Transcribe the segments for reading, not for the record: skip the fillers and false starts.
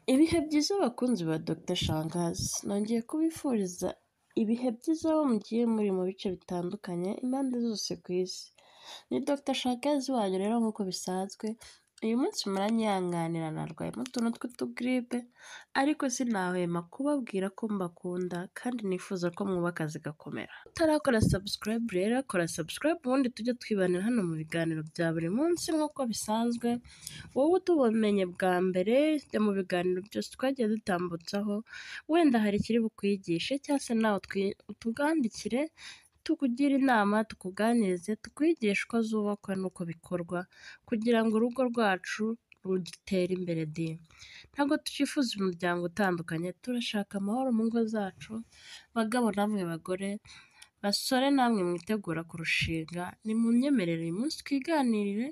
Ibihe byiza bakunzi ba Dr Shangazi, nongeye kubifuriza ibihe byiza aho mugiye muri mu bice bitandukanye impande zose ku isi. Ni Dr Shangazi wanyu rero nk'uko bisanzwe, uyu munsi muranyihanganira narwayemo utuntu tw'utugiripe, ariko sinahwema kubabwira ko mbakunda kandi nifuza ko mwubaka zigakomera. Utarakora subscribe rero kora subscribe ubundi tujye twibanira hano mu biganiro bya buri munsi nk'uko bisanzwe. Wowe utubumenye bwa mbere jya mu biganiro byose twagiye dutambutsaho, wenda hari ikiri bukwigishe cyangwa se nawe utugandikire tukugire inama, tukuganirize, tukwigishe uko zubakwa n'uko bikorwa kugira ngo urugo rwacu rutere imbere di. Ntabwo twifuza umuryango utandukanye, turashaka amahoro mu ngo zacu. Bagabo namwe bagore, basore namwe mwitegura kurushinga, nimunyemerere uyu munsi twiganirire.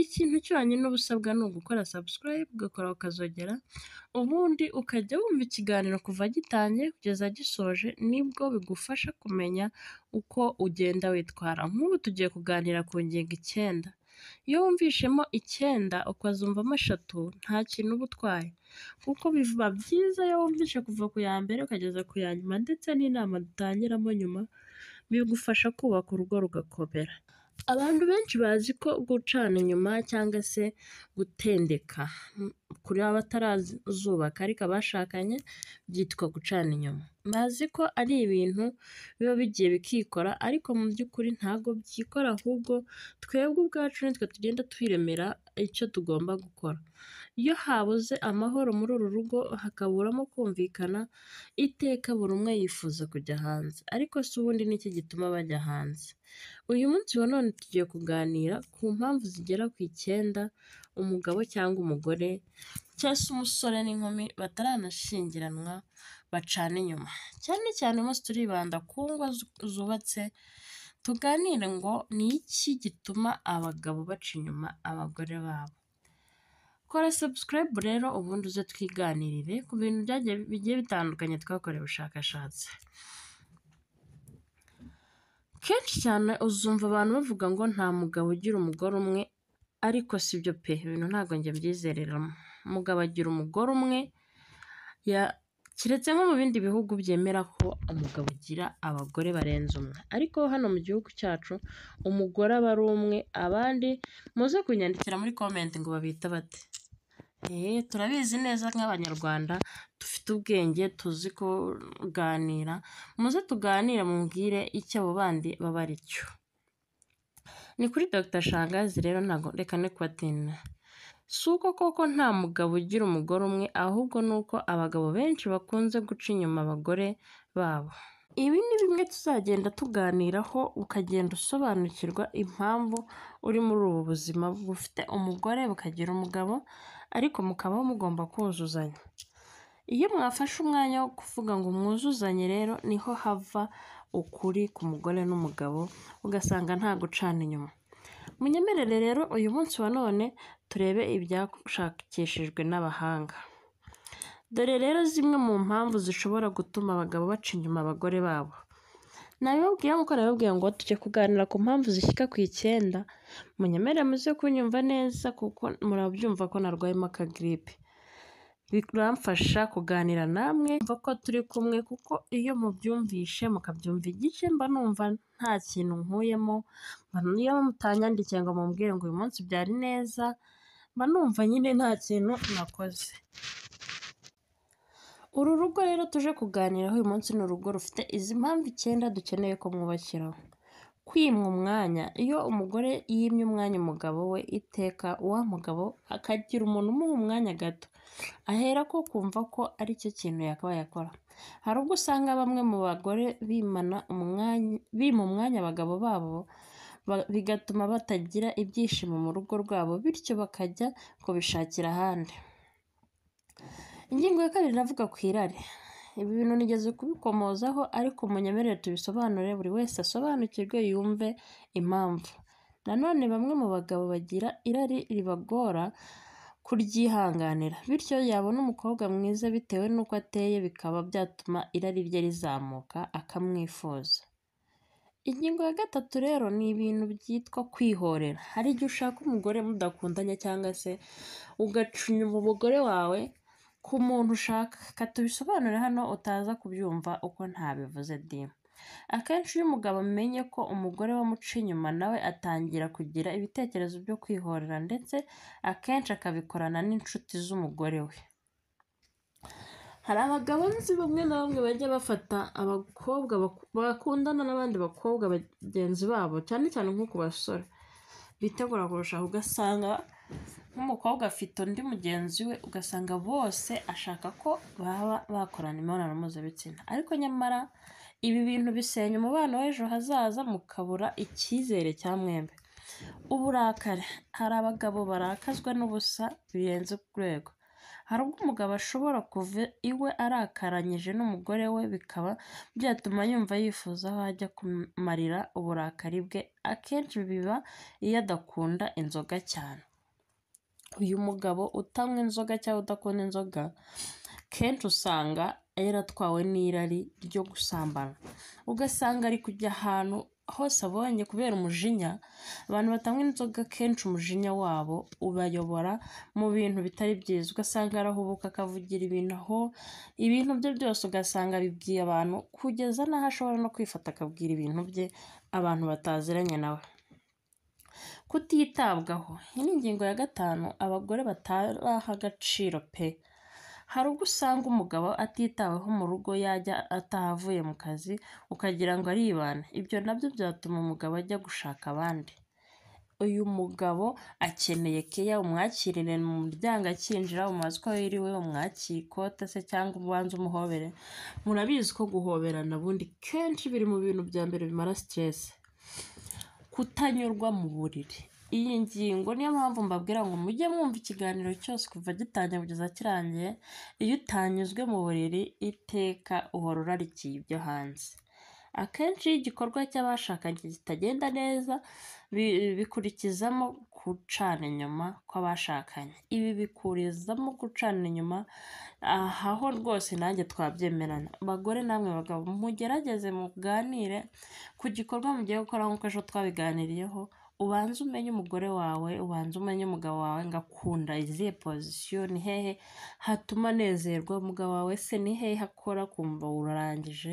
Ikintu cyonyine uba usabwa ni ugukora subscribe, ugakora ukazogera, ubundi ukajya wumva ikiganiro kuva gitangiye kugeza gisoje, nibwo bigufasha kumenya uko ugenda witwara. Nk'ubu tugiye kuganira ku ngingo 9. Iyo wumvishemo 9 ukazumvamo 3 nta kintu uba utwaye, kuko biba byiza iyo wumvishe kuva ku ya mbere ukageza ku ya nyuma, ndetse n'inama dutangiramo nyuma bigufasha kubaka urugo rugakomera. Abantu benshi bazi ko gucana inyuma cyangwa se gutendeka kuri abatarazubaka ariko abashakanye byitwa gucana inyuma. Bazi ko ari ibintu biba bigiye bikikora, ariko mu by'ukuri ntabwo byikora, ahubwo twebwe ubwacu nitwe tugenda twiremera icyo tugomba gukora. Iyo habuze amahoro muri uru rugo hakaburamo kumvikana, iteka buri umwe yifuza kujya hanze, ariko si ubundi niki gituma bajya hanze. Uyu munsi wa none tugiye kuganira ku mpamvu zigera ku 9 umugabo cyangwa umugore cyangwa se umusore n'inkumi bataranashyingiranwa bacana inyuma. Cyane cyane umunsi turibanda ku ngo zubatse, tuganire ngo ni iki gituma abagabo baca inyuma abagore babo. Kora subscribe rero ubundi uze twiganirire ku bintu bigiye bitandukanye twakorewe ubushakashatsi. Kenshi cyane uzumva abantu bavuga ngo nta mugabo ugira umugore umwe, ariko sibyo pe, ibintu ntabwo njye mbyizereramo. Umugabo agira umugore umwe, keretse nko mu bindi bihugu byemera ko umugabo agira abagore barenze umwe, ariko hano mu gihugu cyacu umugore aba ari umwe. Abandi muze kunyandikira muri comment ngo babita bate. Turabizi neza nk'abanyarwanda dufite ubwenge, tuzi kuganira. Muze tuganire mumbwire icyo abo bandi baba ari cyo. Ni kuri Dr Shangazi rero, ntabwo reka ne kubatinda. Si uko koko nta mugabo ugira umugore umwe, ahubwo ni uko abagabo benshi bakunze guca inyuma abagore babo. Ibi ni bimwe tuzagenda tuganiraho, ukagenda usobanukirwa impamvu uri muri ubu buzima bufite umugore bukagira umugabo, ariko mukabaho mugomba kuzuzanya. Iyo mwafashe umwanya wo kuvuga ngo mwuzuzanye rero, niho hava ukuri ku mugore n'umugabo, ugasanga nta gucana inyuma. Munyemerere rero uyu munsi wa none turebe ibyashakishijwe n'abahanga. Dore rero zimwe mu mpamvu zishobora gutuma abagabo baca inyuma abagore babo. Nabibabwiye nk'uko nabibabwiye ngo tujye kuganira ku mpamvu zishyika ku 9. Munyemerere muze kunyumva neza kuko murabyumva ko narwayemo akagiripe. Biramfasha kuganira namwe mva ko turi kumwe, kuko iyo mubyumvishe mukabyumva igice mba numva nta kintu nkuyemo. Iyo mutanyandikiye ngo mumbwire ngo uyu munsi byari neza, mba numva nyine nta kintu nakoze. Uru rugo rero tuje kuganiraho uyu munsi ni urugo rufite izi mpamvu 9 dukeneye ko mwubakiraho. Kwimwa umwanya. Iyo umugore yimye umwanya umugabo we, iteka wa mugabo akagira umuntu umuha umwanya gato, ahera ko kumva ko ari cyo kintu yakabaye akora. Hari ubwo usanga bamwe mu bagore bima umwanya abagabo babo, bigatuma batagira ibyishimo mu rugo rwabo, bityo bakajya kubishakira ahandi. Ingingo ya 2 navuga ku irari. Ibi bintu nigeze kubikomozaho, ariko munyemerere tubisobanure, buri wese asobanukirwe yumve impamvu. Nanone bamwe mu bagabo bagira irari ribagora kuryihanganira, bityo yabona umukobwa mwiza bitewe n'uko ateye, bikaba byatuma irari rye rizamuka akamwifuza. Ingingo ya 3 rero ni ibintu byitwa kwihorera. Hari igihe ushaka umugore mudakundanye cyangwa se ugaca inyuma umugore wawe ku muntu ushaka. Reka tubisobanure hano utaza kubyumva uko ntabivuze di. Akenshi iyo umugabo amenye ko umugore we amuca inyuma nawe atangira kugira ibitekerezo byo kwihorera ndetse akenshi akabikorana n'inshuti z'umugore we. Hari abagabo nzi bamwe na bamwe bajya bafata abakobwa bakundana n'abandi bakobwa bagenzi babo cyane cyane nko ku basore bitegura kurushaho, ugasanga nk'umukobwa afite undi mugenzi we, ugasanga bose ashaka ko baba bakorana imibonano mpuzabitsina, ariko nyamara ibi bintu bisenya umubano w'ejo hazaza mukabura icyizere cya mwembe. Uburakari, hari abagabo barakazwa n'ubusa birenze urwego. Hari ubwo umugabo ashobora kuva iwe arakaranyije n'umugore we bikaba byatuma yumva yifuza aho ajya kumarira uburakari bwe. Akenshi biba iyo adakunda inzoga cyane. Uyu mugabo utanywa inzoga cyangwa udakunda inzoga kenshi usanga yaratwawe n'irari ryo gusambana, ugasanga ari kujya ahantu hose abonye kubera umujinya. Abantu batanywa inzoga kenshi umujinya wabo ubayobora mu bintu bitari byiza, ugasanga arahubuka akavugira ibintu aho ibintu bye byose ugasanga bibwiye abantu, kugeza n'aho ashobora no kwifata akabwira ibintu bye abantu bataziranye nawe. Kutitabwaho, iyi ni ingingo ya 5 abagore bataraha agaciro pe. Hari ubwo usanga umugabo atitaweho mu rugo, yajya atahavuye mu kazi ukagira ngo aribana. Ibyo nabyo byatuma umugabo ajya gushaka abandi. Uyu mugabo akeneye keya, umwakirire mu muryango akinjira, umubaze uko yiriwe, umwakire ikote se cyangwa ubanza umuhobere. Murabizi ko guhoberana bundi kenshi biri mu bintu bya mbere bimara stress. Kutanyurwa mu buriri, iyi ngingo niyo mpamvu mbabwira ngo mujye mwumva ikiganiro cyose kuva gitangiye kugeza kirangiye. Iyo utanyuzwe mu buriri iteka uhora urarikiye ibyo hanze. Akenshi iyo igikorwa cy'abashakanye kitagenda neza bikurikizamo gucana inyuma kw'abashakanye. Ibi bikurizamo gucana inyuma, aho rwose nanjye twabyemeranya. Bagore namwe bagabo mugerageze muganire ku gikorwa mugiye gukora nk'uko ejo twabiganiriyeho. Ubanze umenye umugore wawe, ubanze umenye umugabo wawe ngo akunda izihe position, ni hehe hatuma anezerwa, umugabo wawe se ni hehe akora kumva urarangije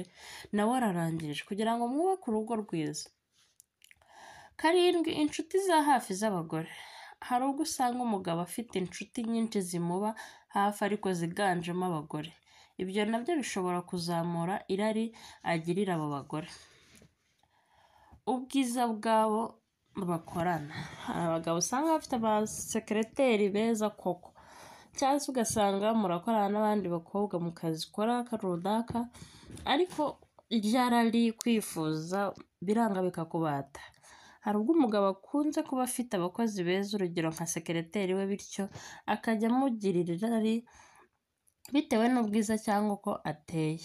nawe ararangije, kugira ngo mwubake urugo rwiza. 7, inshuti za hafi z'abagore. Hari ubwo usanga umugabo afite inshuti nyinshi zimuba hafi ariko ziganjemo abagore. Ibyo nabyo bishobora kuzamura irari agirira abo bagore. Ubwiza bwabo bakorana, hari abagabo usanga bafite abasekereteri beza koko, cyangwa se ugasanga murakorana n'abandi bakobwa mu kazi ukora runaka, ariko ryarari kwifuza biranga bikakubata. Hari ubwo umugabo akunze kuba afite abakozi beza, urugero nka sekereteri we, bityo akajya amugirira irari bitewe n'ubwiza cyangwa uko ateye.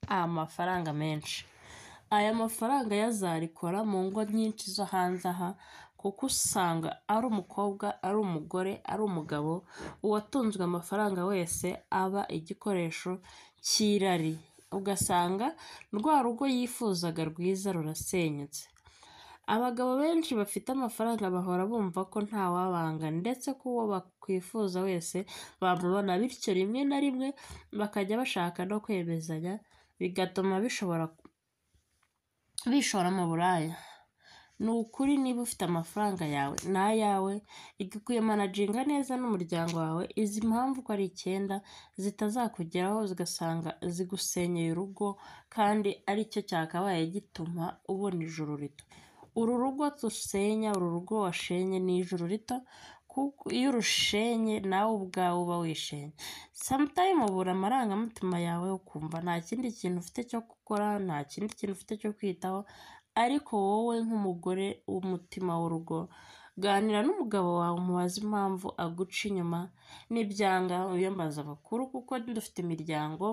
Amafaranga menshi, aya mafaranga yazarikora mu ngo nyinshi zo hanze aha, kuko usanga ari umukobwa, ari umugore, ari umugabo, uwatunzwe amafaranga wese aba igikoresho cy'irari, ugasanga rwa rugo yifuzaga rwiza rurasenyutse. Abagabo benshi bafite amafaranga bahora bumva ko ntawabanga ndetse ko uwo bakwifuza wese bamubona, bityo rimwe na rimwe bakajya bashaka no kwemezanya, bigatuma bishora mu buraya. Ni ukuri niba ufite amafaranga yawe ni ayawe, igakwiye managinga neza n'umuryango wawe, izi mpamvu ko ari 9 zitazakugeraho zigasanga zigusenyeye urugo, kandi ari cyo cyakabaye gituma ubona ijuru rito. Uru rugo dusenya, uru rugo washenye ni ijuru rito, kuko iyo urushenye nawe ubwawe uba wishenye. Sometime ubura amarangamutima yawe ukumva nta kindi kintu ufite cyo gukora, nta kindi kintu ufite cyo kwitaho, ariko wowe nk'umugore w'umutima w'urugo, ganira n'umugabo wawe umubaze impamvu aguca inyuma. Nibyanga uyambaza abakuru, kuko dufite imiryango.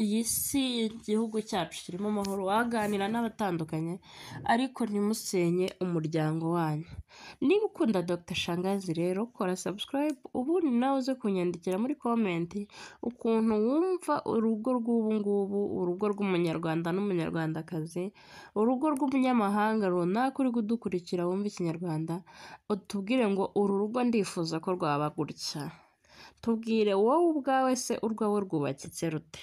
Iyi si igihugu cyacu kirimo amahoro, waganira n'abatandukanye ariko ntimusenye umuryango wanyu. Niba ukunda Dr Shangazi rero kora subscribe, ubundi nawe uze kunyandikira muri comment ukuntu wumva urugo rw'ubu ngubu, urugo rw'umunyarwanda n'umunyarwandakazi, urugo rw'umunyamahanga runaka uri kudukurikira wumva ikinyarwanda, utubwire ngo uru rugo ndifuza ko rwaba gutya. Tubwire wowe ubwawe se urwawe rwubakitse rute?